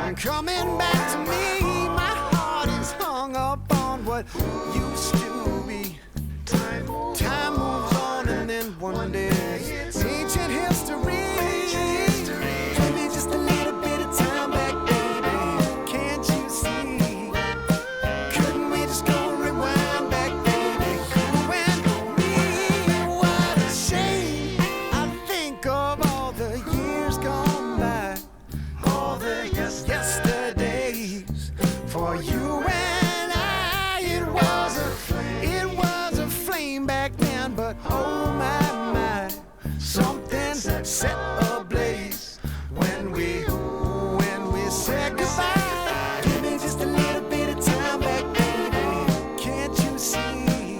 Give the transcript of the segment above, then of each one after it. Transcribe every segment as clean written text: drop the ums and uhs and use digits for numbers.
on coming back to me. My heart is hung up on what used to be. Time moves on and then one day it's ancient history. Give me just a little bit of time back, baby. Can't you see? Couldn't we just go rewind back, baby? You and me. What a shame. I think of all the years gone by, all the yesterdays for you and I. It was a flame back then, but oh my, something set ablaze when we said goodbye. Give me just a little bit of time back, baby. Can't you see?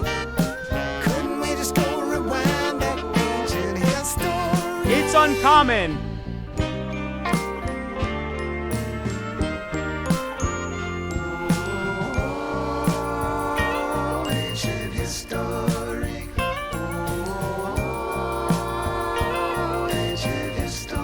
Couldn't we just go rewind back ancient history? It's uncommon. Ancient history. Ancient history.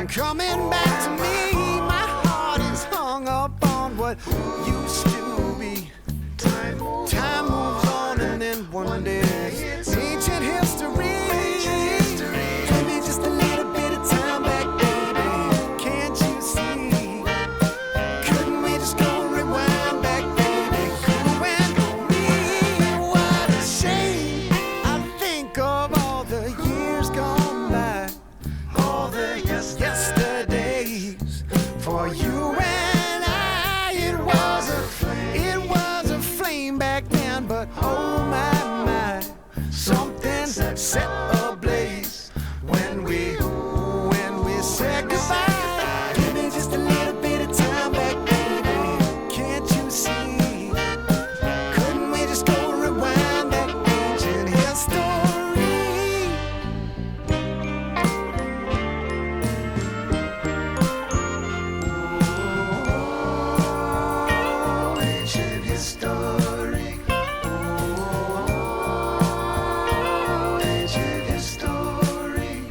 Coming back to me, my heart is hung up on what used to be. Time moves on and then one day it's ancient history. Give me just a little bit of time back, baby. Can't you see? Couldn't we just go rewind back, baby? You and me. What a shame. I think of all the years gone by, all the yesterdays for you and I. It was a flame back then, but oh my, something set ablaze when we said goodbye. Give me just a little bit of time back, baby. Can't you see? Couldn't we just go rewind back ancient history? Ancient history. Ancient history.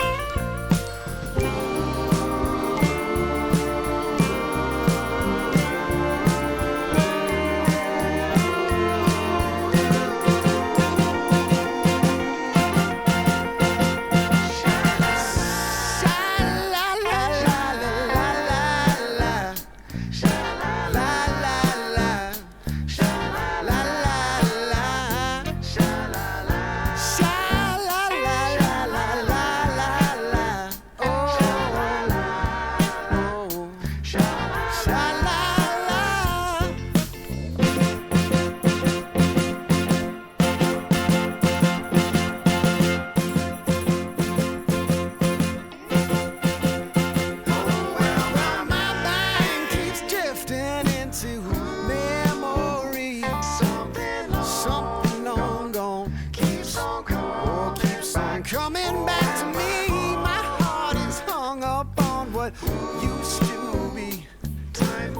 Coming back to me, my heart is hung up on what used to be. Time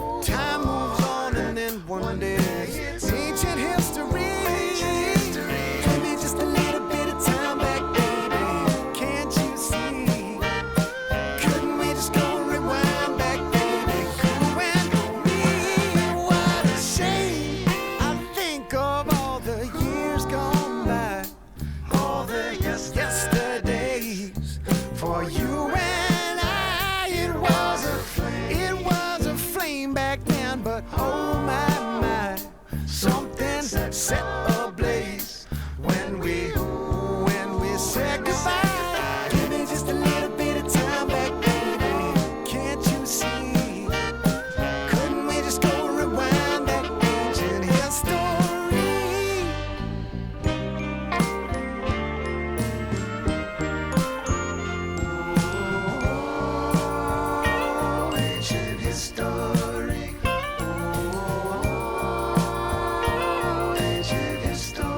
flame back then, but oh my, something set ablaze when we said goodbye. Give me just a little bit of time back, baby. Can't you see? Couldn't we just go rewind that ancient history? Oh, ancient history. Oh, ancient history.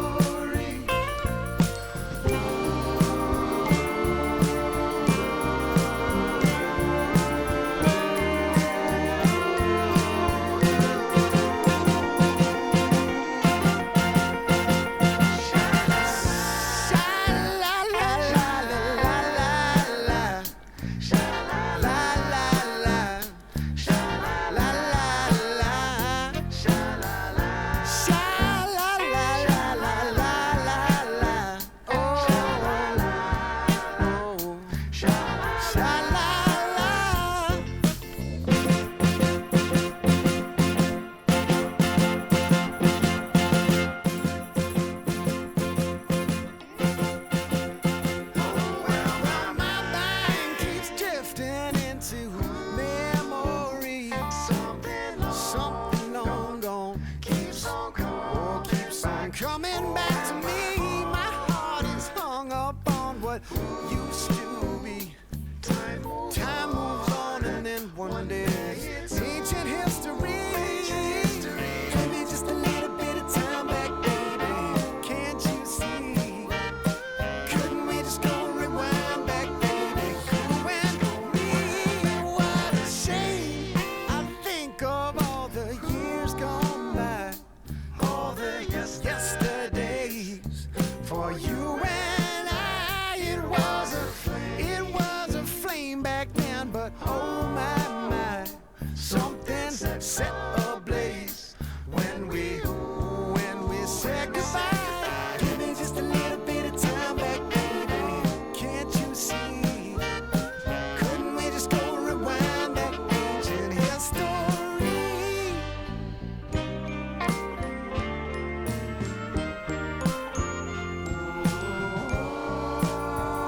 Coming back to me, my heart is hung up on what used to be. Time moves on and then one day ancient history. Give me just a little bit of time back, baby. Can't you see? Couldn't we just go rewind back, baby? You and me, what a shame. I think of all the years gone by, all the yesterdays. For you and I, it was a flame back then, but oh my, something set ablaze when we said goodbye. Give me just a little bit of time back, baby. Can't you see? Couldn't we just go rewind that ancient history?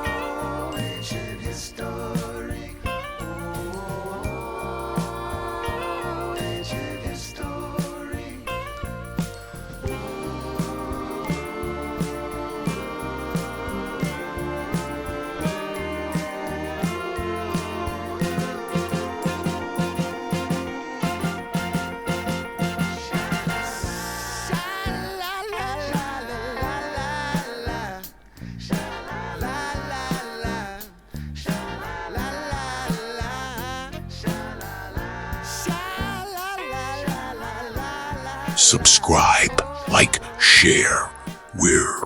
Oh, ancient history. Oh, ancient history. Subscribe, like, share. We're